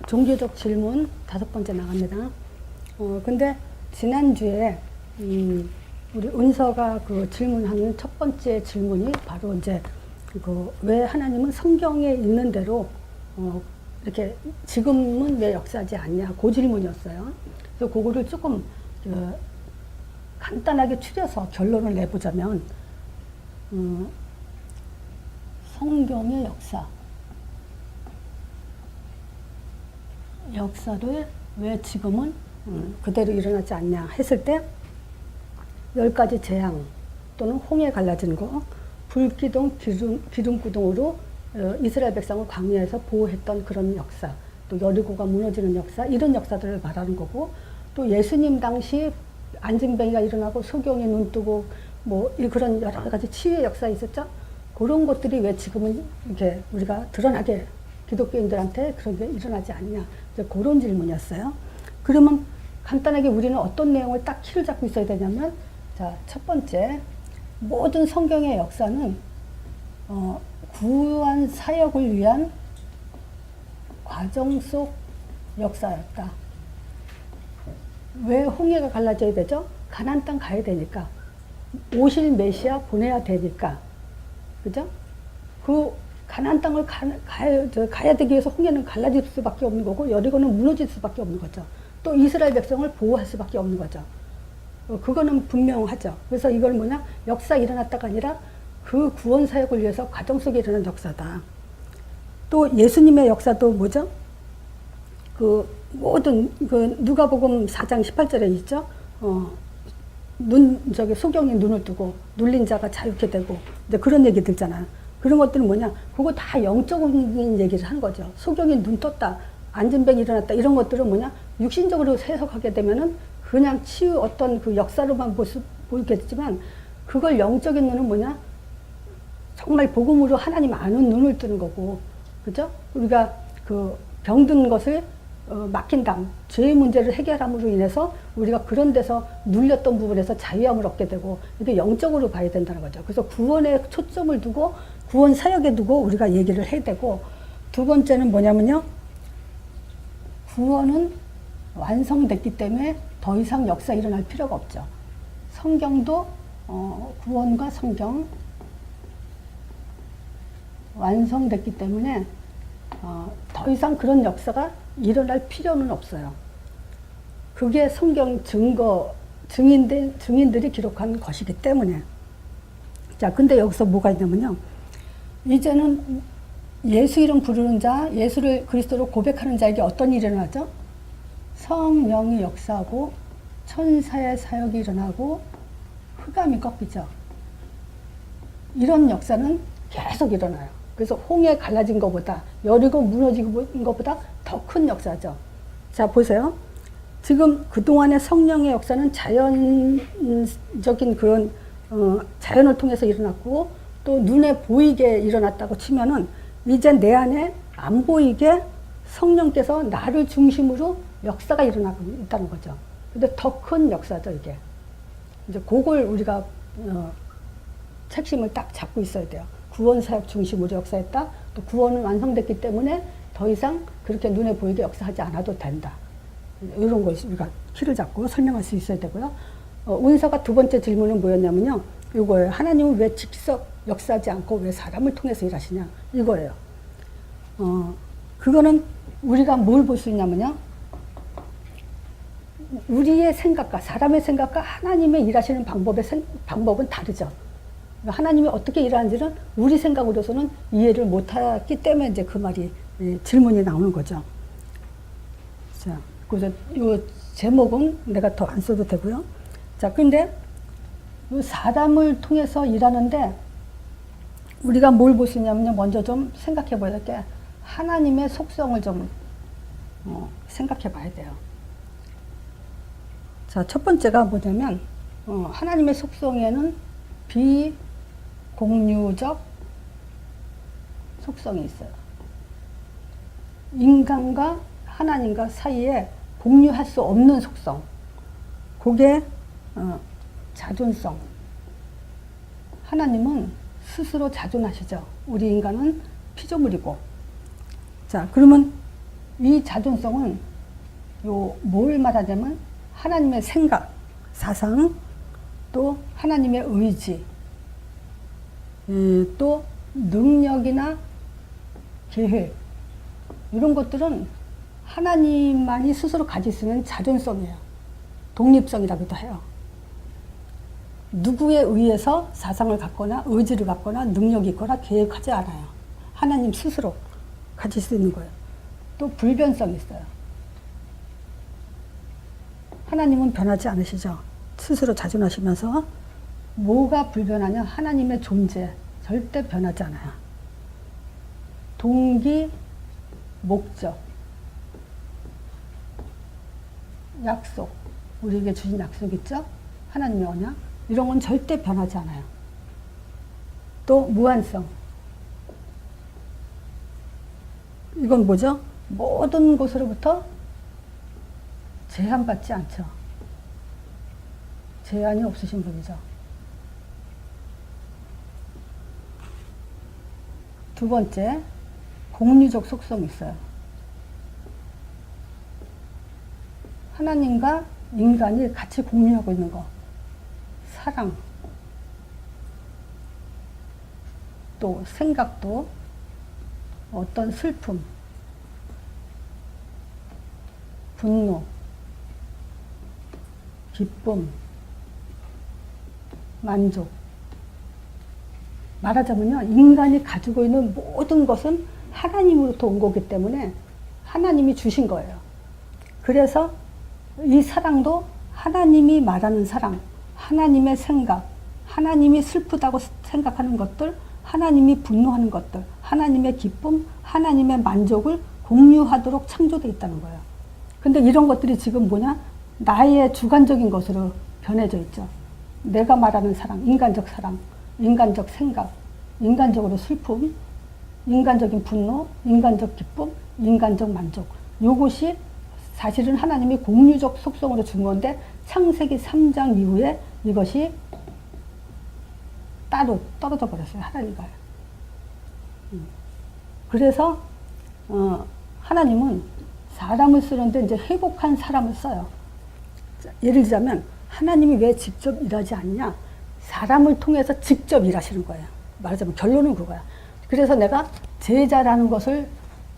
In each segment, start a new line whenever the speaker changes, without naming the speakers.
종교적 질문 5번째 나갑니다. 근데 지난주에 우리 은서가 그 질문하는 첫 번째 질문이 바로 이제 왜 하나님은 성경에 있는 대로 이렇게 지금은 왜 역사하지 않냐, 그 질문이었어요. 그래서 그거를 조금 간단하게 추려서 결론을 내보자면 성경의 역사를 왜 지금은 그대로 일어나지 않냐 했을 때 10가지 재앙 또는 홍해 갈라진 거, 불기둥, 기둥구동으로 이스라엘 백성을 광야에서 보호했던 그런 역사, 또 여리고가 무너지는 역사, 이런 역사들을 말하는 거고, 또 예수님 당시 안진뱅이가 일어나고 소경이 눈 뜨고 뭐 그런 여러 가지 치유의 역사 있었죠. 그런 것들이 왜 지금은 이렇게 우리가 드러나게 기독교인들한테 그런 게 일어나지 않냐, 그런 질문이었어요. 그러면 간단하게 우리는 어떤 내용을 딱 키를 잡고 있어야 되냐면, 자, 첫 번째, 모든 성경의 역사는 구원 사역을 위한 과정 속 역사였다. 왜 홍해가 갈라져야 되죠? 가나안 땅 가야 되니까. 오실 메시아 보내야 되니까. 그죠? 그 가나안 땅을 가야 되기 위해서 홍해는 갈라질 수밖에 없는 거고, 여리고는 무너질 수밖에 없는 거죠. 또 이스라엘 백성을 보호할 수밖에 없는 거죠. 그거는 분명하죠. 그래서 이걸 뭐냐, 역사 일어났다가 아니라 그 구원 사역을 위해서 과정 속에 일어난 역사다. 또 예수님의 역사도 뭐죠? 그 모든 그 누가복음 4장 18절에 있죠. 소경이 눈을 뜨고 눌린 자가 자유케 되고 이제 그런 얘기 들잖아요. 그런 것들은 뭐냐, 그거 다 영적인 얘기를 하는 거죠. 소경이 눈 떴다, 안진뱅이 일어났다, 이런 것들은 뭐냐, 육신적으로 해석하게 되면은 그냥 치유 어떤 그 역사로만 보이겠지만, 그걸 영적인 눈은 뭐냐, 정말 복음으로 하나님 아는 눈을 뜨는 거고, 그죠? 우리가 그 병든 것을 막힌 담, 죄의 문제를 해결함으로 인해서 우리가 그런 데서 눌렸던 부분에서 자유함을 얻게 되고, 이게 영적으로 봐야 된다는 거죠. 그래서 구원에 초점을 두고 구원 사역에 두고 우리가 얘기를 해야 되고, 두 번째는 뭐냐면요, 구원은 완성됐기 때문에 더 이상 역사 일어날 필요가 없죠. 성경도 구원과 성경 완성됐기 때문에 더 이상 그런 역사가 일어날 필요는 없어요. 그게 성경 증인들이 기록한 것이기 때문에. 자, 근데 여기서 뭐가 있냐면요, 이제는 예수 이름 부르는 자, 예수를 그리스도로 고백하는 자에게 어떤 일이 일어나죠? 성령이 역사하고 천사의 사역이 일어나고 흑암이 꺾이죠. 이런 역사는 계속 일어나요. 그래서 홍해 갈라진 것보다, 여리고 무너진 것보다 더 큰 역사죠. 자, 보세요. 지금 그동안의 성령의 역사는 자연적인 그런 자연을 통해서 일어났고, 또 눈에 보이게 일어났다고 치면은, 이제 내 안에 안 보이게 성령께서 나를 중심으로 역사가 일어나고 있다는 거죠. 근데 더 큰 역사죠, 이게. 이제 그걸 우리가 책심을 딱 잡고 있어야 돼요. 구원 사역 중심으로 역사했다. 또 구원은 완성됐기 때문에 더 이상 그렇게 눈에 보이게 역사하지 않아도 된다. 이런 걸 우리가 키를 잡고 설명할 수 있어야 되고요. 운서가 두 번째 질문은 뭐였냐면요, 이거예요. 하나님은 왜 직접 역사하지 않고 왜 사람을 통해서 일하시냐, 이거예요. 그거는 우리가 뭘 볼 수 있냐면요, 우리의 생각과 사람의 생각과 하나님의 일하시는 방법은 다르죠. 하나님이 어떻게 일하는지는 우리 생각으로서는 이해를 못하기 때문에 이제 그 말이, 질문이 나오는 거죠. 자, 그래서 이 제목은 내가 더 안 써도 되고요. 자, 근데 이 사람을 통해서 일하는데 우리가 뭘 볼 수 있냐면요, 먼저 좀 생각해 봐야 될 게, 하나님의 속성을 좀 생각해 봐야 돼요. 자, 첫 번째가 뭐냐면, 하나님의 속성에는 비공유적 속성이 있어요. 인간과 하나님과 사이에 공유할 수 없는 속성. 그게 자존성. 하나님은 스스로 자존하시죠. 우리 인간은 피조물이고. 자, 그러면 이 자존성은 뭘 말하냐면 하나님의 생각, 사상, 또 하나님의 의지, 또 능력이나 계획, 이런 것들은 하나님만이 스스로 가질 수 있는 자존성이에요. 독립성이라고도 해요. 누구에 의해서 사상을 갖거나 의지를 갖거나 능력이 있거나 계획하지 않아요. 하나님 스스로 가질 수 있는 거예요. 또 불변성이 있어요. 하나님은 변하지 않으시죠. 스스로 자존하시면서 뭐가 불변하냐? 하나님의 존재 절대 변하지 않아요. 동기, 목적, 약속, 우리에게 주신 약속 있죠? 하나님의 언약, 이런 건 절대 변하지 않아요. 또 무한성, 이건 뭐죠? 모든 곳으로부터 제한받지 않죠. 제한이 없으신 분이죠. 두 번째, 공유적 속성이 있어요. 하나님과 인간이 같이 공유하고 있는 거. 사랑, 또 생각도, 어떤 슬픔, 분노, 기쁨, 만족. 말하자면요, 인간이 가지고 있는 모든 것은 하나님으로부터 온 거기 때문에 하나님이 주신 거예요. 그래서 이 사랑도 하나님이 말하는 사랑, 하나님의 생각, 하나님이 슬프다고 생각하는 것들, 하나님이 분노하는 것들, 하나님의 기쁨, 하나님의 만족을 공유하도록 창조되어 있다는 거예요. 근데 이런 것들이 지금 뭐냐? 나의 주관적인 것으로 변해져 있죠. 내가 말하는 사랑, 인간적 생각, 인간적으로 슬픔, 인간적인 분노, 인간적 기쁨, 인간적 만족. 요것이 사실은 하나님이 공유적 속성으로 준 건데 창세기 3장 이후에 이것이 따로 떨어져 버렸어요. 하나님과요. 그래서 하나님은 사람을 쓰는데 이제 회복한 사람을 써요. 예를 들자면 하나님이 왜 직접 일하지 않냐? 사람을 통해서 직접 일하시는 거예요. 말하자면 결론은 그거야. 그래서 내가 제자라는 것을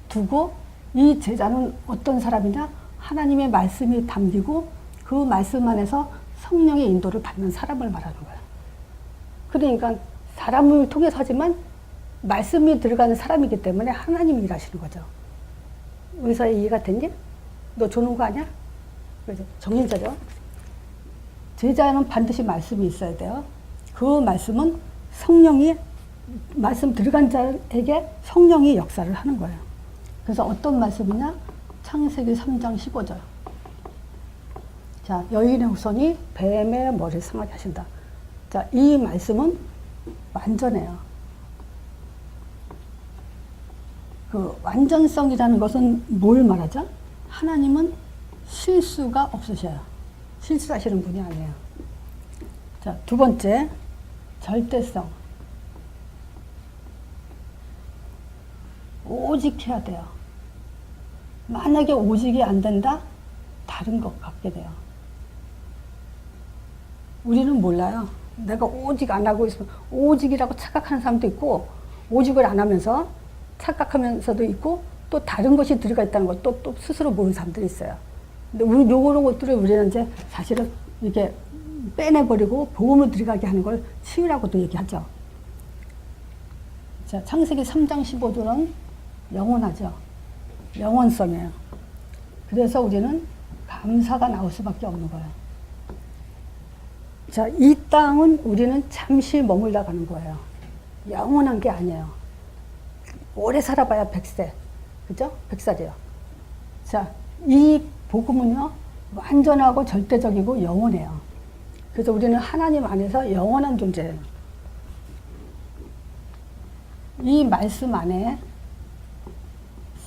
두고 이 제자는 어떤 사람이냐? 하나님의 말씀이 담기고 그 말씀 안에서 성령의 인도를 받는 사람을 말하는 거야. 그러니까 사람을 통해서 하지만 말씀이 들어가는 사람이기 때문에 하나님이 일하시는 거죠. 여기서 이해가 됐니? 너 조는 거 아니야? 그래서 정인자죠. 제자는 반드시 말씀이 있어야 돼요. 그 말씀은 성령이 말씀 들어간 자에게 성령이 역사를 하는 거예요. 그래서 어떤 말씀이냐? 창세기 3장 15절. 자, 여인의 후손이 뱀의 머리를 상하게 하신다. 자, 이 말씀은 완전해요. 그 완전성이라는 것은 뭘 말하죠? 하나님은 실수가 없으셔요. 실수하시는 분이 아니에요. 자, 두 번째, 절대성. 오직 해야 돼요. 만약에 오직이 안 된다? 다른 것 같게 돼요. 우리는 몰라요. 내가 오직 안 하고 있으면 오직이라고 착각하는 사람도 있고 오직을 안 하면서 착각하면서도 있고 또 다른 것이 들어가 있다는 걸 또 스스로 모르는 사람들이 있어요. 근데 요런 것들을 우리는 이제 사실은 이렇게 빼내버리고 보험을 들어가게 하는 걸 치유라고도 얘기하죠. 자, 창세기 3장 15절은 영원하죠. 영원성이에요. 그래서 우리는 감사가 나올 수밖에 없는 거예요. 자, 이 땅은 우리는 잠시 머물다 가는 거예요. 영원한 게 아니에요. 오래 살아봐야 100세. 그죠? 100살이에요. 자, 이 복음은요, 완전하고 절대적이고 영원해요. 그래서 우리는 하나님 안에서 영원한 존재예요. 이 말씀 안에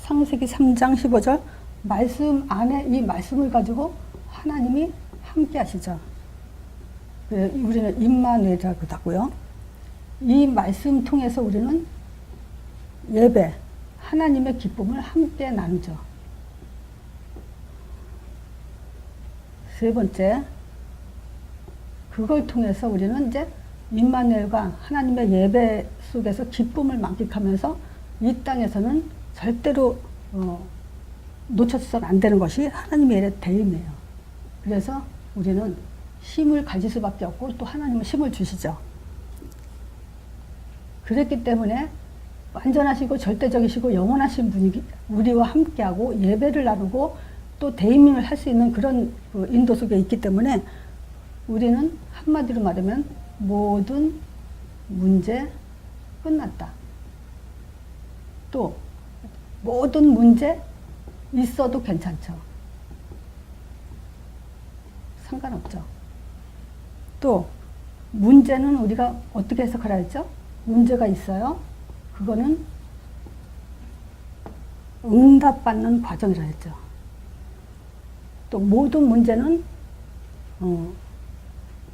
창세기 3장 15절 말씀 안에 이 말씀을 가지고 하나님이 함께 하시죠. 우리는 임마누엘이라고 하고요. 이 말씀 통해서 우리는 예배, 하나님의 기쁨을 함께 나누죠. 세 번째, 그걸 통해서 우리는 이제 임마누엘과 하나님의 예배 속에서 기쁨을 만끽하면서 이 땅에서는 절대로 놓쳐서는 안 되는 것이 하나님의 일의 대임이에요. 그래서 우리는 힘을 가질 수밖에 없고 또 하나님은 힘을 주시죠. 그랬기 때문에 완전하시고 절대적이시고 영원하신 분이 우리와 함께하고 예배를 나누고 또 대임을 할 수 있는 그런 인도 속에 있기 때문에 우리는 한마디로 말하면 모든 문제 끝났다. 또 모든 문제 있어도 괜찮죠. 상관없죠. 또 문제는 우리가 어떻게 해석하라 했죠? 문제가 있어요. 그거는 응답받는 과정이라 했죠. 또 모든 문제는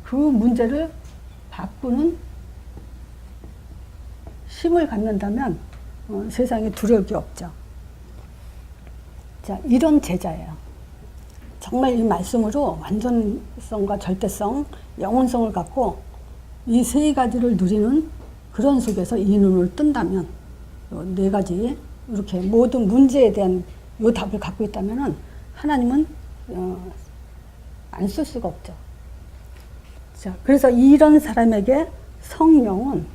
그 문제를 바꾸는 힘을 갖는다면 세상에 두려울 게 없죠. 자, 이런 제자예요. 정말 이 말씀으로 완전성과 절대성, 영원성을 갖고 이 세 가지를 누리는 그런 속에서 이 눈을 뜬다면 네 가지 이렇게 모든 문제에 대한 요 답을 갖고 있다면은 하나님은 안 쓸 수가 없죠. 자, 그래서 이런 사람에게 성령은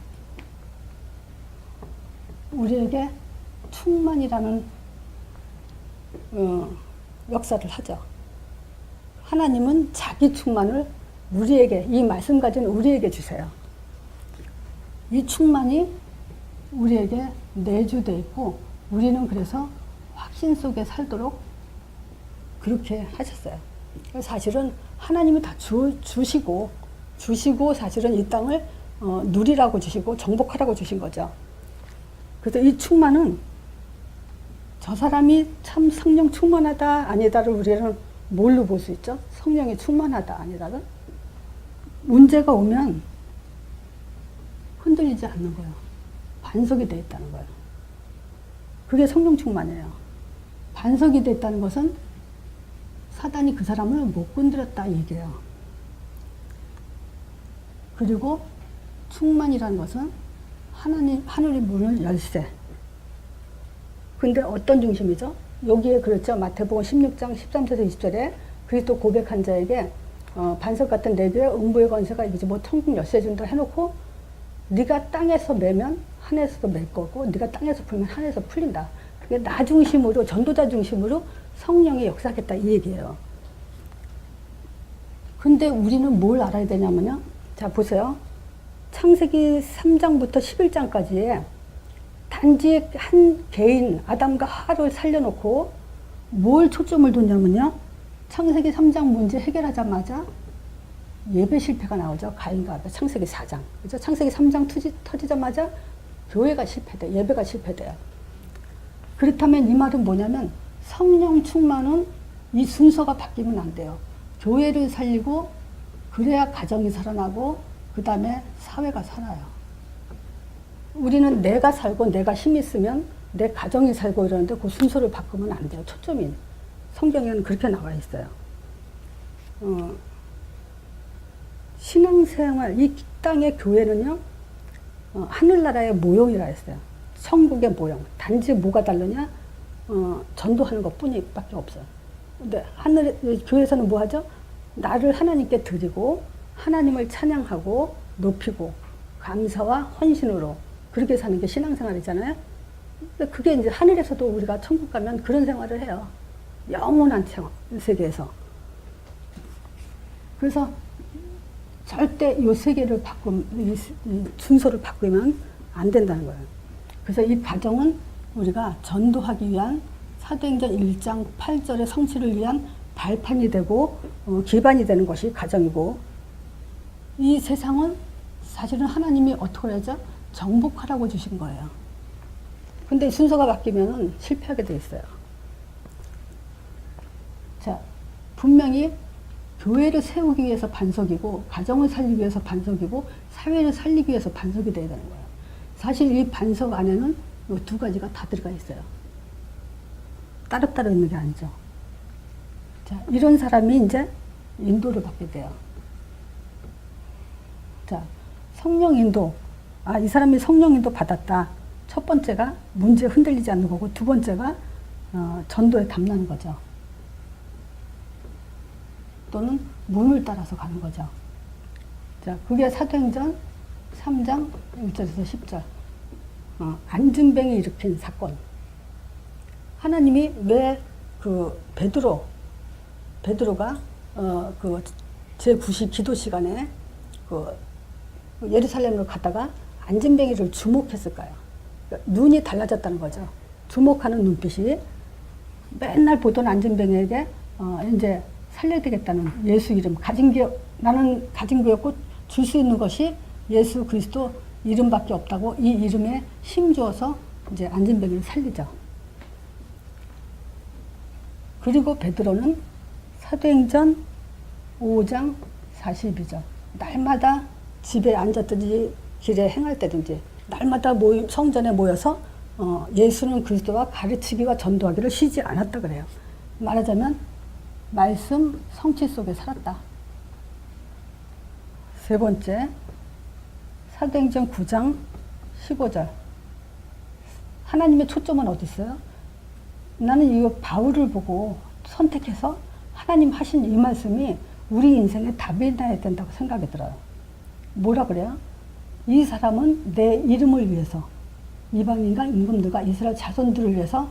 우리에게 충만이라는 역사를 하죠. 하나님은 자기 충만을 우리에게, 이 말씀 가진 우리에게 주세요. 이 충만이 우리에게 내주되어 있고 우리는 그래서 확신 속에 살도록 그렇게 하셨어요. 사실은 하나님이 다 주시고 사실은 이 땅을 누리라고 주시고 정복하라고 주신 거죠. 그래서 이 충만은 저 사람이 참 성령 충만하다 아니다를 우리는 뭘로 볼 수 있죠? 성령이 충만하다 아니다를? 문제가 오면 흔들리지 않는 거예요. 반석이 되어 있다는 거예요. 그게 성령 충만이에요. 반석이 되어 있다는 것은 사단이 그 사람을 못 건드렸다 얘기예요. 그리고 충만이라는 것은 하늘의 문을 열쇠. 근데 어떤 중심이죠? 여기에 그렇죠. 마태복음 16장 13절에서 20절에 그리스도 고백한 자에게 반석 같은 네 개의 음부의 권세가 이제 뭐 천국 열쇠 준다 해놓고 네가 땅에서 매면 하늘에서도 맬 거고 네가 땅에서 풀면 하늘에서 풀린다. 그게 나 중심으로 전도자 중심으로 성령이 역사하겠다 이 얘기예요. 근데 우리는 뭘 알아야 되냐면요. 자 보세요. 창세기 3장부터 11장까지에 단지 한 개인 아담과 하와를 살려놓고 뭘 초점을 뒀냐면요. 창세기 3장 문제 해결하자마자 예배 실패가 나오죠. 가인과 아벨 창세기 4장. 그죠? 창세기 3장 터지자마자 교회가 실패돼. 예배가 실패돼요. 그렇다면 이 말은 뭐냐면 성령 충만은 이 순서가 바뀌면 안 돼요. 교회를 살리고 그래야 가정이 살아나고 그 다음에 사회가 살아요. 우리는 내가 살고 내가 힘이 있으면 내 가정이 살고 이러는데 그 순서를 바꾸면 안 돼요. 초점이. 성경에는 그렇게 나와 있어요. 신앙생활, 이 땅의 교회는요, 하늘나라의 모형이라 했어요. 천국의 모형. 단지 뭐가 다르냐? 전도하는 것 뿐이밖에 없어요. 근데 교회에서는 뭐 하죠? 나를 하나님께 드리고, 하나님을 찬양하고, 높이고, 감사와 헌신으로 그렇게 사는 게 신앙생활이잖아요. 근데 그게 이제 하늘에서도 우리가 천국 가면 그런 생활을 해요. 영원한 세계에서. 그래서 절대 이 세계를 이 순서를 바꾸면 안 된다는 거예요. 그래서 이 가정은 우리가 전도하기 위한 사도행전 1장 8절의 성취를 위한 발판이 되고 기반이 되는 것이 가정이고, 이 세상은 사실은 하나님이 어떻게 하죠? 정복하라고 주신 거예요. 근데 순서가 바뀌면 실패하게 돼 있어요. 자, 분명히 교회를 세우기 위해서 반석이고, 가정을 살리기 위해서 반석이고, 사회를 살리기 위해서 반석이 돼야 되는 거예요. 사실 이 반석 안에는 이 두 가지가 다 들어가 있어요. 따로따로 있는 게 아니죠. 자, 이런 사람이 이제 인도를 받게 돼요. 자, 성령 인도. 아, 이 사람이 성령 인도 받았다. 첫 번째가 문제에 흔들리지 않는 거고, 두 번째가 전도에 담는 거죠. 또는 문을 따라서 가는 거죠. 자, 그게 사도행전 3장 1절에서 10절. 안진뱅이 일으킨 사건. 하나님이 왜 그 베드로가 그 제9시 기도 시간에 그 예루살렘으로 가다가 안진뱅이를 주목했을까요? 그러니까 눈이 달라졌다는 거죠. 주목하는 눈빛이. 맨날 보던 안진뱅이에게 이제 살려야 되겠다는 예수 이름. 나는 가진 게 없고 줄 수 있는 것이 예수 그리스도 이름밖에 없다고 이 이름에 힘주어서 이제 안진뱅이를 살리죠. 그리고 베드로는 사도행전 5장 42절. 날마다 집에 앉았든지 길에 행할 때든지 날마다 성전에 모여서 예수는 그리스도와 가르치기와 전도하기를 쉬지 않았다 그래요. 말하자면 말씀 성취 속에 살았다. 세 번째, 사도행전 9장 15절. 하나님의 초점은 어디 있어요? 나는 이 바울을 보고 선택해서 하나님 하신 이 말씀이 우리 인생에 답이 나야 된다고 생각이 들어요. 뭐라 그래요? 이 사람은 내 이름을 위해서, 이방인과 임금들과 이스라엘 자손들을 위해서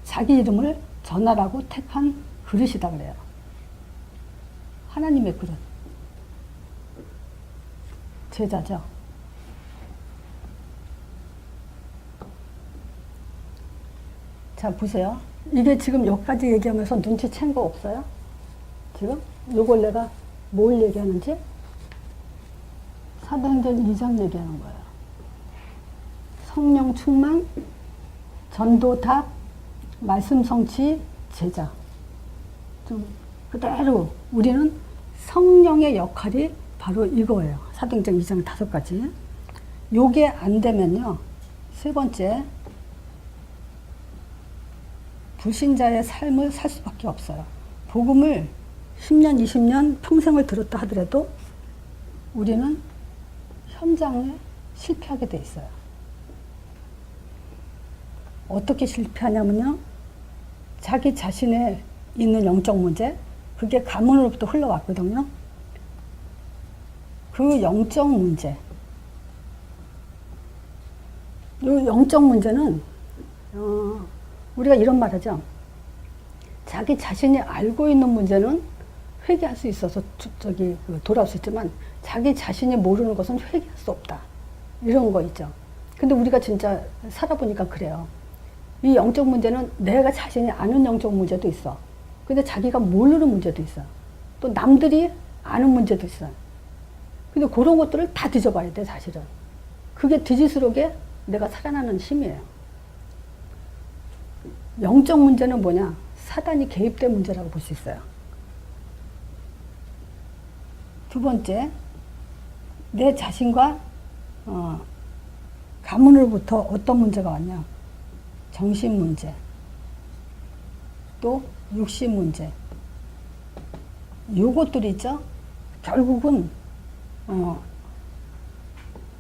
자기 이름을 전하라고 택한 그릇이다 그래요. 하나님의 그릇. 제자죠. 자, 보세요. 이게 지금 여기까지 얘기하면서 눈치챈 거 없어요? 지금? 요걸 내가 뭘 얘기하는지? 사도행전 2장 얘기하는 거예요. 성령 충만, 전도 답, 말씀 성취, 제자. 좀 그대로 우리는 성령의 역할이 바로 이거예요. 사도행전 2장 5가지. 요게 안 되면요. 세 번째, 불신자의 삶을 살 수밖에 없어요. 복음을 10년, 20년 평생을 들었다 하더라도 우리는 현장에 실패하게 돼 있어요. 어떻게 실패하냐면요. 자기 자신에 있는 영적 문제, 그게 가문으로부터 흘러왔거든요. 그 영적 문제, 이 영적 문제는 우리가 이런 말 하죠. 자기 자신이 알고 있는 문제는 회개할 수 있어서 돌아올 수 있지만 자기 자신이 모르는 것은 회개할 수 없다. 이런 거 있죠. 근데 우리가 진짜 살아보니까 그래요. 이 영적 문제는 내가 자신이 아는 영적 문제도 있어. 근데 자기가 모르는 문제도 있어. 또 남들이 아는 문제도 있어. 근데 그런 것들을 다 뒤져봐야 돼, 사실은. 그게 뒤질수록에 내가 살아나는 힘이에요. 영적 문제는 뭐냐? 사단이 개입된 문제라고 볼 수 있어요. 두 번째, 내 자신과 가문으로부터 어떤 문제가 왔냐? 정신 문제, 또 육신 문제. 요것들이 있죠? 결국은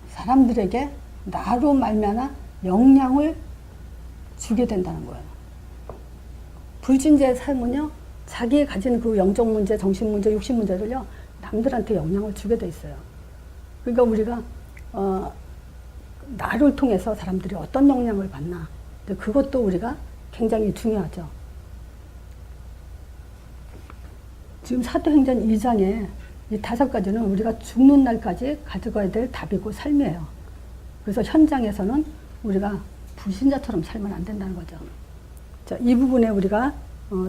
사람들에게 나로 말미암아 영향을 주게 된다는 거예요. 불신자의 삶은요, 자기가 가진 그 영적 문제, 정신 문제, 육신 문제를요, 남들한테 영향을 주게 돼 있어요. 그러니까 우리가 나를 통해서 사람들이 어떤 영향을 받나, 그것도 우리가 굉장히 중요하죠. 지금 사도행전 2장에 이 5가지는 우리가 죽는 날까지 가져가야 될 답이고 삶이에요. 그래서 현장에서는 우리가 불신자처럼 살면 안 된다는 거죠. 자, 이 부분에 우리가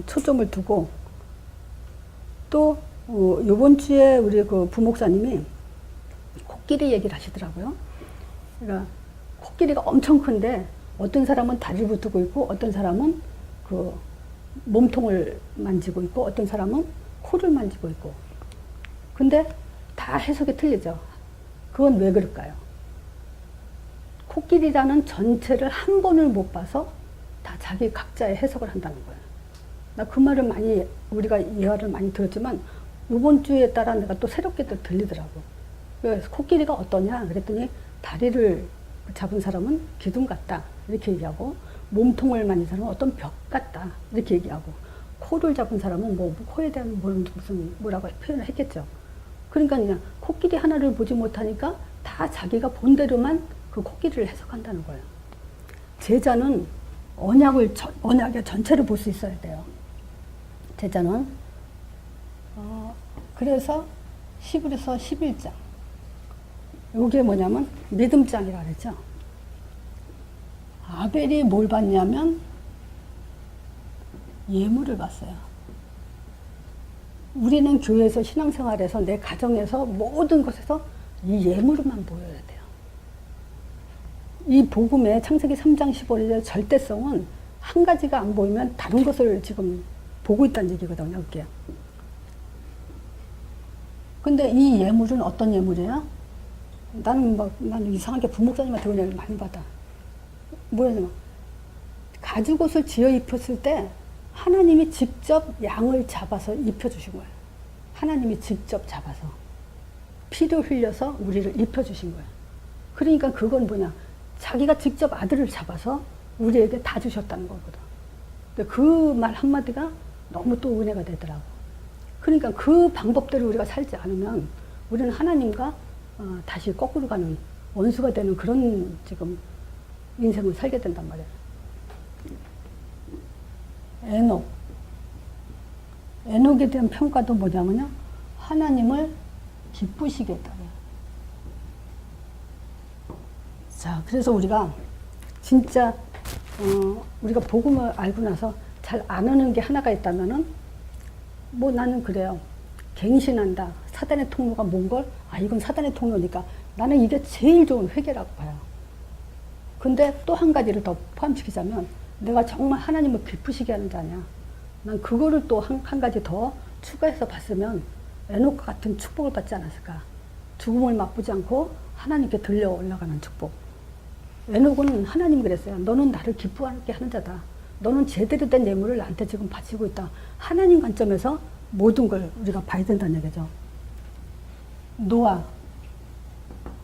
초점을 두고, 또 이번 주에 우리 그 부목사님이 코끼리 얘기를 하시더라고요. 그러니까 코끼리가 엄청 큰데 어떤 사람은 다리를 붙들고 있고 어떤 사람은 그 몸통을 만지고 있고 어떤 사람은 코를 만지고 있고. 근데 다 해석이 틀리죠. 그건 왜 그럴까요? 코끼리라는 전체를 한 번을 못 봐서 다 자기 각자의 해석을 한다는 거예요. 나 그 말을 많이 우리가 이해를 많이 들었지만 이번 주에 따라 내가 또 새롭게 또 들리더라고. 그래서 코끼리가 어떠냐 그랬더니 다리를 잡은 사람은 기둥 같다 이렇게 얘기하고, 몸통을 만진 사람은 어떤 벽 같다 이렇게 얘기하고, 코를 잡은 사람은 뭐 코에 대한 무슨 뭐라고 표현을 했겠죠. 그러니까 그냥 코끼리 하나를 보지 못하니까 다 자기가 본 대로만 그 코끼리를 해석한다는 거예요. 제자는 언약의 전체를 볼 수 있어야 돼요. 제자는 그래서 히브리서 11장 이게 뭐냐면 믿음장이라 그랬죠. 아벨이 뭘 받냐면 예물을 받어요. 우리는 교회에서 신앙생활에서 내 가정에서 모든 것에서 이 예물만 보여야 돼요. 이 복음의 창세기 3장 15절의 절대성은 한 가지가 안 보이면 다른 것을 지금 보고 있다는 얘기거든요. 그게. 근데 이 예물은 어떤 예물이에요? 나는 이상하게 부목사님한테 은혜를 많이 받아. 뭐냐면 가죽옷을 지어 입혔을 때 하나님이 직접 양을 잡아서 입혀주신 거예요. 하나님이 직접 잡아서 피를 흘려서 우리를 입혀주신 거예요. 그러니까 그건 뭐냐, 자기가 직접 아들을 잡아서 우리에게 다 주셨다는 거거든. 근데 그 말 한마디가 너무 또 은혜가 되더라고. 그러니까 그 방법대로 우리가 살지 않으면 우리는 하나님과 다시 거꾸로 가는 원수가 되는 그런 지금 인생을 살게 된단 말이에요. 에녹에 대한 평가도 뭐냐면요, 하나님을 기쁘시게 했다. 자, 그래서 우리가 진짜 우리가 복음을 알고 나서 잘 안 하는 게 하나가 있다면은, 뭐 나는 그래요. 갱신한다. 사단의 통로가 뭔 걸? 이건 사단의 통로니까 나는 이게 제일 좋은 회개라고 봐요. 근데 또 한 가지를 더 포함시키자면, 내가 정말 하나님을 기쁘시게 하는 자냐. 난 그거를 또 한 가지 더 추가해서 봤으면 에녹과 같은 축복을 받지 않았을까. 죽음을 맛보지 않고 하나님께 들려 올라가는 축복. 에녹은 하나님 그랬어요. 너는 나를 기쁘게 하는 자다. 너는 제대로 된 예물을 나한테 지금 바치고 있다. 하나님 관점에서 모든 걸 우리가 봐야 된다는 얘기죠. 노아.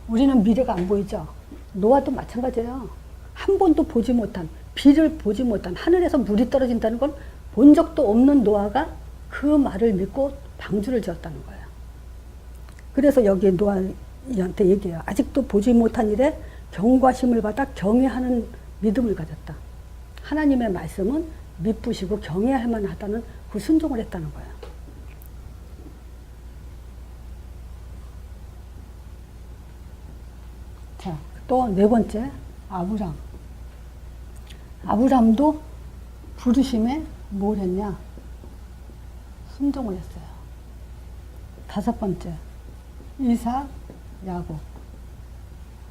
우리는 미래가 안 보이죠. 노아도 마찬가지예요. 한 번도 보지 못한, 비를 보지 못한, 하늘에서 물이 떨어진다는 건 본 적도 없는 노아가 그 말을 믿고 방주를 지었다는 거예요. 그래서 여기 노아한테 얘기해요. 아직도 보지 못한 일에 경과심을 받아 경외하는 믿음을 가졌다. 하나님의 말씀은 미쁘시고 경외할 만하다는 그 순종을 했다는 거예요. 자, 또 네 번째, 아브람. 아브람도 부르심에 뭘 했냐? 순종을 했어요. 다섯 번째, 이삭, 야곱.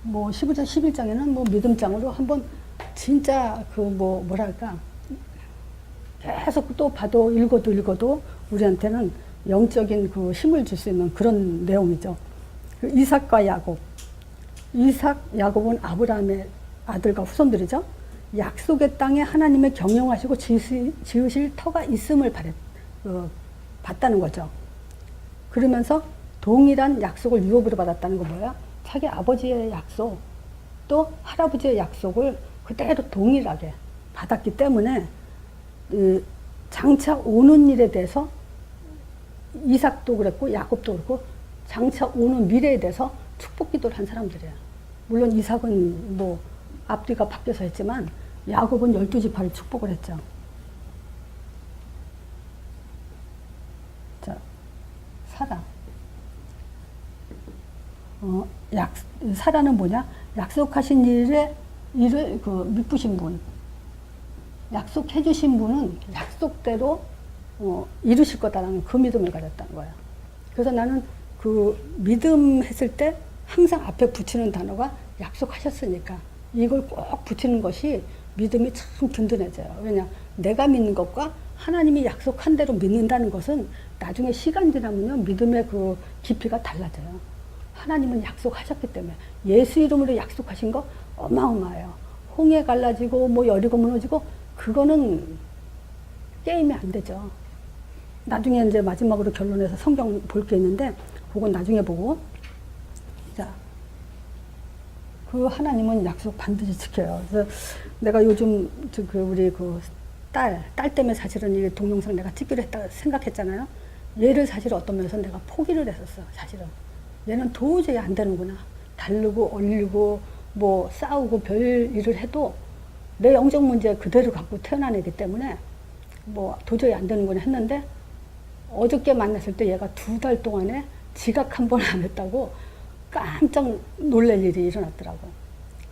뭐 15장, 11장에는 뭐 믿음장으로 한번 진짜 뭐랄까, 계속 또 봐도 읽어도 우리한테는 영적인 그 힘을 줄 수 있는 그런 내용이죠. 그 이삭과 야곱. 이삭, 야곱은 아브라함의 아들과 후손들이죠. 약속의 땅에 하나님의 경영하시고 지으실 터가 있음을 봤다는 거죠. 그러면서 동일한 약속을 유업으로 받았다는 건 뭐야? 자기 아버지의 약속, 또 할아버지의 약속을 그대로 동일하게 받았기 때문에 장차 오는 일에 대해서 이삭도 그랬고 야곱도 그렇고 장차 오는 미래에 대해서 축복 기도를 한 사람들이에요. 물론 이삭은 뭐 앞뒤가 바뀌어서 했지만 야곱은 12지파를 축복을 했죠. 자, 사라. 사라는 뭐냐? 약속하신 일을 미쁘신 분. 약속해 주신 분은 약속대로 이루실 거다라는 그 믿음을 가졌다는 거예요. 그래서 나는 그 믿음 했을 때 항상 앞에 붙이는 단어가 약속하셨으니까 이걸 꼭 붙이는 것이 믿음이 참 든든해져요. 왜냐? 내가 믿는 것과 하나님이 약속한 대로 믿는다는 것은 나중에 시간 지나면 믿음의 그 깊이가 달라져요. 하나님은 약속하셨기 때문에 예수 이름으로 약속하신 거 어마어마해요. 홍해 갈라지고 뭐 여리고 무너지고 그거는 게임이 안 되죠. 나중에 이제 마지막으로 결론해서 성경 볼 게 있는데 그건 나중에 보고. 자, 그 하나님은 약속 반드시 지켜요. 그래서 내가 요즘 우리 딸 때문에 사실은 이 동영상 내가 찍기로 했다 생각했잖아요. 얘를 사실 어떤 면에서 내가 포기를 했었어. 사실은 얘는 도저히 안 되는구나. 다르고 얼리고 뭐 싸우고 별 일을 해도 내 영적 문제 그대로 갖고 태어난 애기 때문에 뭐 도저히 안 되는구나 했는데, 어저께 만났을 때 얘가 2달 동안에 지각 한 번 안 했다고 깜짝 놀랄 일이 일어났더라고.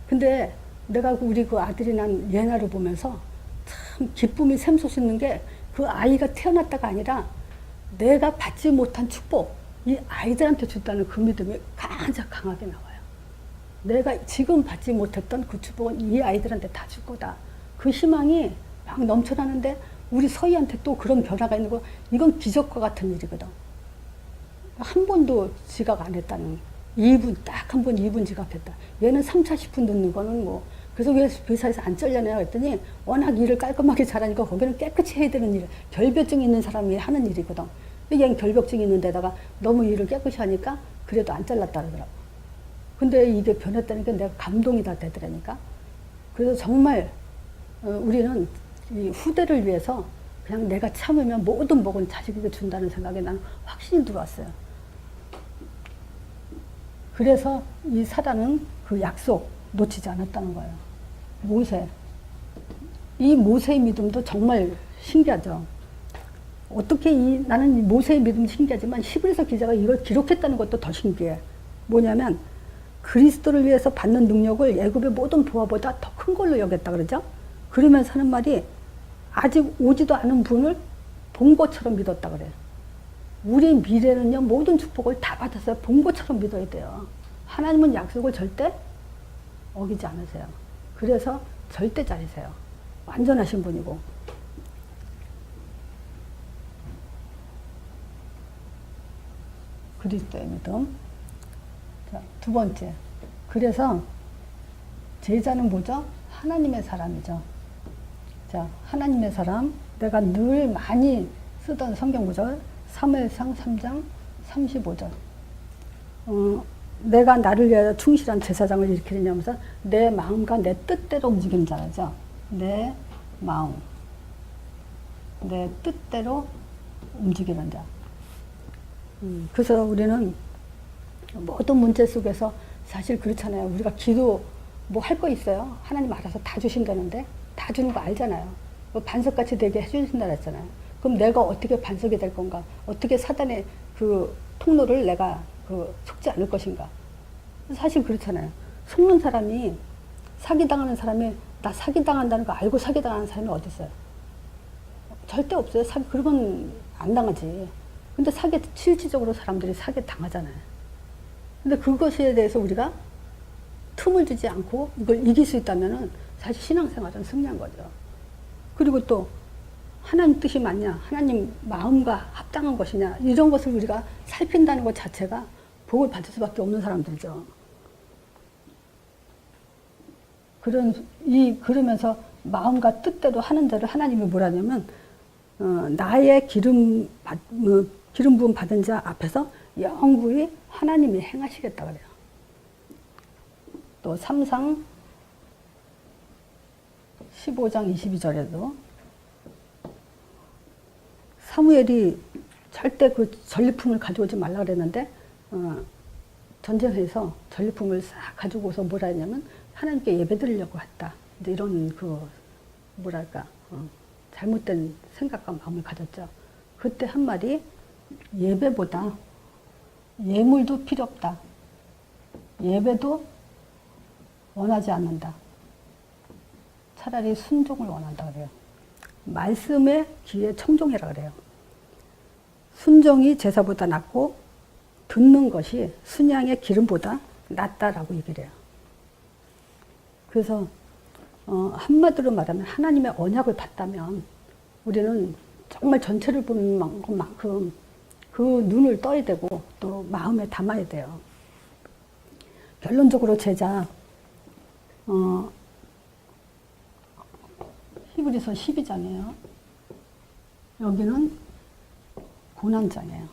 근데 내가 우리 그 아들이 난 예나를 보면서 참 기쁨이 샘솟는 게, 그 아이가 태어났다가 아니라 내가 받지 못한 축복, 이 아이들한테 준다는 그 믿음이 가장 강하게 나와요. 내가 지금 받지 못했던 그 축복은 이 아이들한테 다 줄 거다. 그 희망이 막 넘쳐나는데 우리 서희한테 또 그런 변화가 있는 거, 이건 기적과 같은 일이거든. 한 번도 지각 안 했다는, 2분, 딱 한 번 2분 지각했다. 얘는 3, 40분 늦는 거는 뭐, 그래서 왜 회사에서 안 잘려내요? 했더니 워낙 일을 깔끔하게 잘하니까 거기는 깨끗이 해야 되는 일, 결벽증 있는 사람이 하는 일이거든. 얘는 결벽증이 있는 데다가 너무 일을 깨끗이 하니까 그래도 안 잘랐다 그러더라고. 근데 이게 변했다니까 내가 감동이 다 되더라니까. 그래서 정말 우리는 이 후대를 위해서 그냥 내가 참으면 모든 복은 자식에게 준다는 생각에 나는 확신이 들어왔어요. 그래서 이 사단은 그 약속 놓치지 않았다는 거예요. 모세. 이 모세의 믿음도 정말 신기하죠. 어떻게 나는 이 모세의 믿음이 신기하지만 히브리서 기자가 이걸 기록했다는 것도 더 신기해. 뭐냐면 그리스도를 위해서 받는 능력을 애굽의 모든 부하보다 더 큰 걸로 여겼다 그러죠. 그러면서 하는 말이 아직 오지도 않은 분을 본 것처럼 믿었다 그래요. 우리 미래는요, 모든 축복을 다 받았어요. 본 것처럼 믿어야 돼요. 하나님은 약속을 절대 어기지 않으세요. 그래서 절대자이세요. 완전하신 분이고. 그리스도의 믿음. 자, 2번째. 그래서 제자는 뭐죠? 하나님의 사람이죠. 자, 하나님의 사람. 내가 늘 많이 쓰던 성경 구절 사무엘상 3장 35절. 내가 나를 위하여 충실한 제사장을 일으키느냐면서 내 마음과 내 뜻대로 움직이는 자라죠. 내 마음, 내 뜻대로 움직이는 자. 그래서 우리는 모든 문제 속에서 사실 그렇잖아요. 우리가 기도 뭐 할 거 있어요. 하나님 알아서 다 주신다는데 다 주는 거 알잖아요. 반석같이 되게 해주신다 그랬잖아요. 그럼 내가 어떻게 반석이 될 건가? 어떻게 사단의 그 통로를 내가 속지 않을 것인가? 사실 그렇잖아요. 속는 사람이, 사기당하는 사람이 나 사기당한다는 거 알고 사기당하는 사람이 어디 있어요? 절대 없어요. 그러면 안 당하지. 근데 실질적으로 사람들이 사기 당하잖아요. 근데 그것에 대해서 우리가 틈을 주지 않고 이걸 이길 수 있다면은 사실 신앙생활은 승리한 거죠. 그리고 또 하나님 뜻이 맞냐, 하나님 마음과 합당한 것이냐, 이런 것을 우리가 살핀다는 것 자체가 복을 받을 수밖에 없는 사람들이죠. 그러면서 마음과 뜻대로 하는 자를 하나님이 뭐라냐면, 나의 기름 부음 받은 자 앞에서 영구히 하나님이 행하시겠다 그래요. 또 3상 15장 22절에도 사무엘이 절대 그 전리품을 가져오지 말라 그랬는데 전쟁에서 전리품을 싹 가지고 오서 뭐라 했냐면 하나님께 예배드리려고 했다. 이런 잘못된 생각과 마음을 가졌죠. 그때 한 말이 예배보다 예물도 필요 없다. 예배도 원하지 않는다. 차라리 순종을 원한다 그래요. 말씀의 귀에 청종해라 그래요. 순종이 제사보다 낫고 듣는 것이 순양의 기름보다 낫다라고 얘기를 해요. 그래서 한마디로 말하면 하나님의 언약을 받다면 우리는 정말 전체를 보는 것만큼 그 눈을 떠야 되고 또 마음에 담아야 돼요. 결론적으로 제자 히브리서 12장이에요. 여기는 고난장이에요.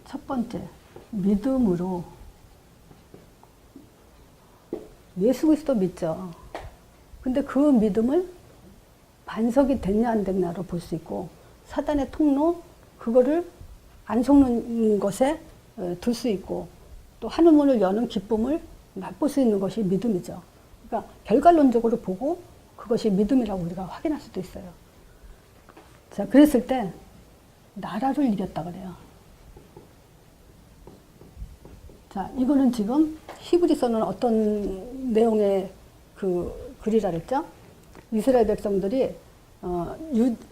첫 번째, 믿음으로 예수 그리스도 믿죠. 근데 그 믿음을 반석이 됐냐 안 됐냐로 볼 수 있고, 사단의 통로 그거를 안 속는 것에 둘 수 있고, 또 하늘문을 여는 기쁨을 맛볼 수 있는 것이 믿음이죠. 그러니까 결과론적으로 보고 그것이 믿음이라고 우리가 확인할 수도 있어요. 자, 그랬을 때 나라를 이겼다 그래요. 자, 이거는 지금 히브리서는 어떤 내용의 그 글이라 그랬죠? 이스라엘 백성들이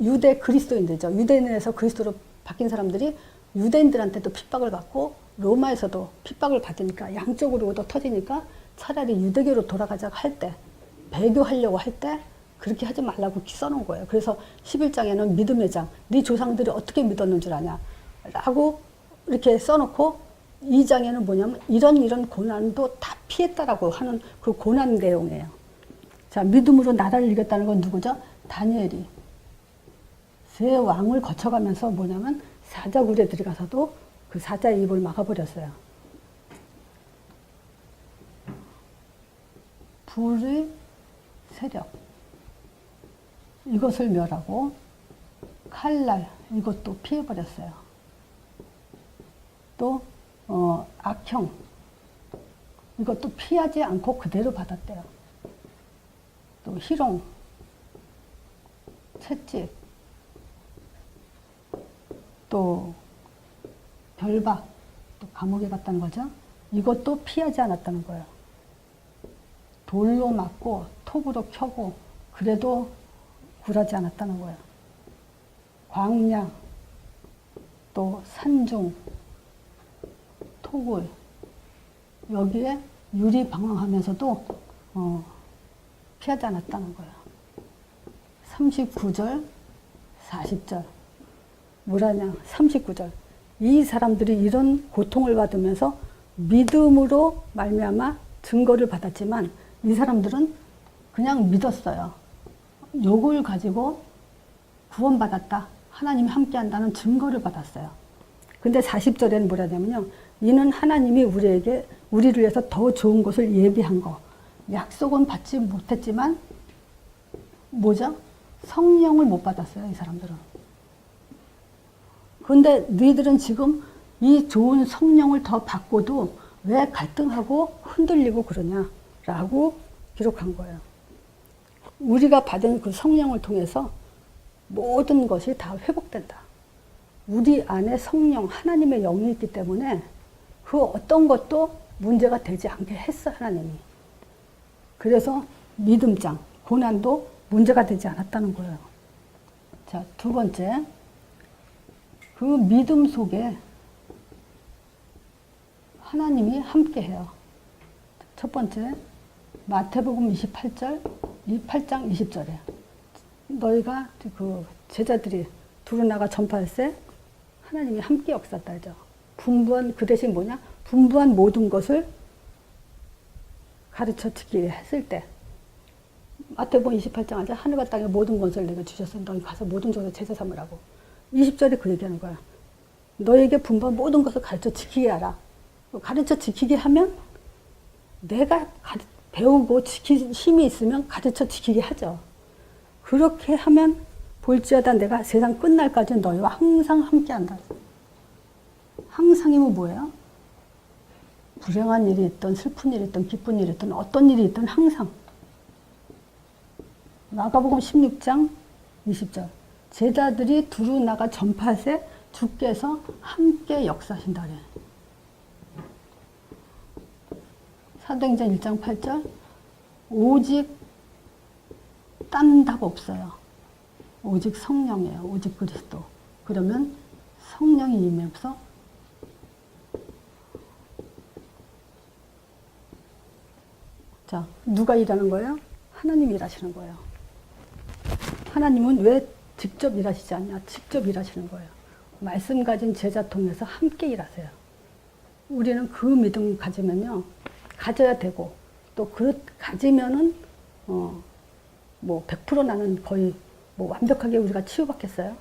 유대 그리스도인들이죠. 유대인에서 그리스도로 바뀐 사람들이 유대인들한테도 핍박을 받고 로마에서도 핍박을 받으니까 양쪽으로도 터지니까 차라리 유대교로 돌아가자고 할 때, 배교하려고 할 때 그렇게 하지 말라고 써놓은 거예요. 그래서 11장에는 믿음의 장, 네 조상들이 어떻게 믿었는 줄 아냐 라고 이렇게 써놓고, 2장에는 뭐냐면 이런 고난도 다 피했다라고 하는 그 고난 내용이에요. 자, 믿음으로 나라를 이겼다는 건 누구죠? 다니엘이 세 왕을 거쳐가면서 뭐냐면 사자굴에 들어가서도 그 사자의 입을 막아버렸어요. 불의 세력, 이것을 멸하고 칼날, 이것도 피해버렸어요. 또 악형, 이것도 피하지 않고 그대로 받았대요. 또 희롱, 채찍, 또 결박, 또 감옥에 갔다는 거죠. 이것도 피하지 않았다는 거예요. 돌로 맞고 톱으로 켜고 그래도 굴하지 않았다는 거예요. 광야, 또 산중, 토굴, 여기에 유리방황하면서도 피하지 않았다는 거예요. 39절, 40절. 뭐라냐, 39절. 이 사람들이 이런 고통을 받으면서 믿음으로 말미암아 증거를 받았지만 이 사람들은 그냥 믿었어요. 요걸 가지고 구원받았다, 하나님이 함께한다는 증거를 받았어요. 근데 40절에는 뭐라냐면요, 이는 하나님이 우리를 위해서 더 좋은 것을 예비한 거. 약속은 받지 못했지만 뭐죠? 성령을 못 받았어요, 이 사람들은. 근데 너희들은 지금 이 좋은 성령을 더 받고도 왜 갈등하고 흔들리고 그러냐라고 기록한 거예요. 우리가 받은 그 성령을 통해서 모든 것이 다 회복된다. 우리 안에 성령, 하나님의 영이 있기 때문에 그 어떤 것도 문제가 되지 않게 했어, 하나님이. 그래서 믿음장, 고난도 문제가 되지 않았다는 거예요. 자, 두 번째, 그 믿음 속에 하나님이 함께해요. 첫 번째, 마태복음 28장 20절에 너희가 그 제자들이 두루 나가 전파할 때 하나님이 함께 역사했다 하죠. 분부한, 그 대신 뭐냐? 분부한 모든 것을 가르쳐 지키게 했을 때, 마태복음 28장 하자, 하늘과 땅의 모든 권세를 내가 주셨으니 너희 가서 모든 종을 제자 삼으라고. 20절에 그 얘기하는 거야. 너에게 분부한 모든 것을 가르쳐 지키게 하라. 가르쳐 지키게 하면 내가 배우고 지킬 힘이 있으면 가르쳐 지키게 하죠. 그렇게 하면 볼지어다 내가 세상 끝날까지 너희와 항상 함께한다. 항상이면 뭐예요? 불행한 일이 있든 슬픈 일이 있든 기쁜 일이 있든 어떤 일이 있든 항상. 마가복음 16장 20절. 제자들이 두루 나가 전파세 주께서 함께 역사하신다 그래. 사도행전 1장 8절. 오직 딴 답 없어요. 오직 성령이에요. 오직 그리스도. 그러면 성령이 임해서 자, 누가 일하는 거예요? 하나님이 일하시는 거예요. 하나님은 왜 직접 일하시지 않냐? 직접 일하시는 거예요. 말씀 가진 제자 통해서 함께 일하세요. 우리는 그 믿음 가지면요, 가져야 되고, 또 그 가지면은 뭐 100% 나는 거의 뭐 완벽하게 우리가 치유받겠어요?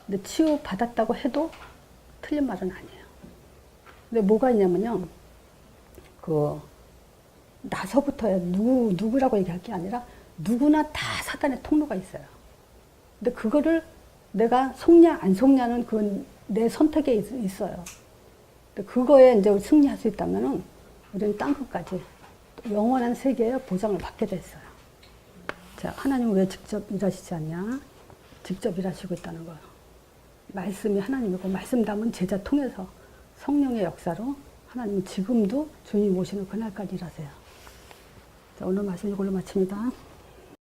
근데 치유받았다고 해도 틀린 말은 아니에요. 근데 뭐가 있냐면요. 나서부터야 누구라고 얘기할 게 아니라 누구나 다 사단의 통로가 있어요. 근데 그거를 내가 속냐 안 속냐는 그건 내 선택에 있어요. 근데 그거에 이제 승리할 수 있다면은 우리는 땅끝까지 영원한 세계의 보장을 받게 됐어요. 자, 하나님은 왜 직접 일하시지 않냐? 직접 일하시고 있다는 거예요. 말씀이 하나님이고 말씀 담은 제자 통해서 성령의 역사로 하나님은 지금도 주님 오시는 그날까지 일하세요. 자, 오늘 말씀 이걸로 마칩니다.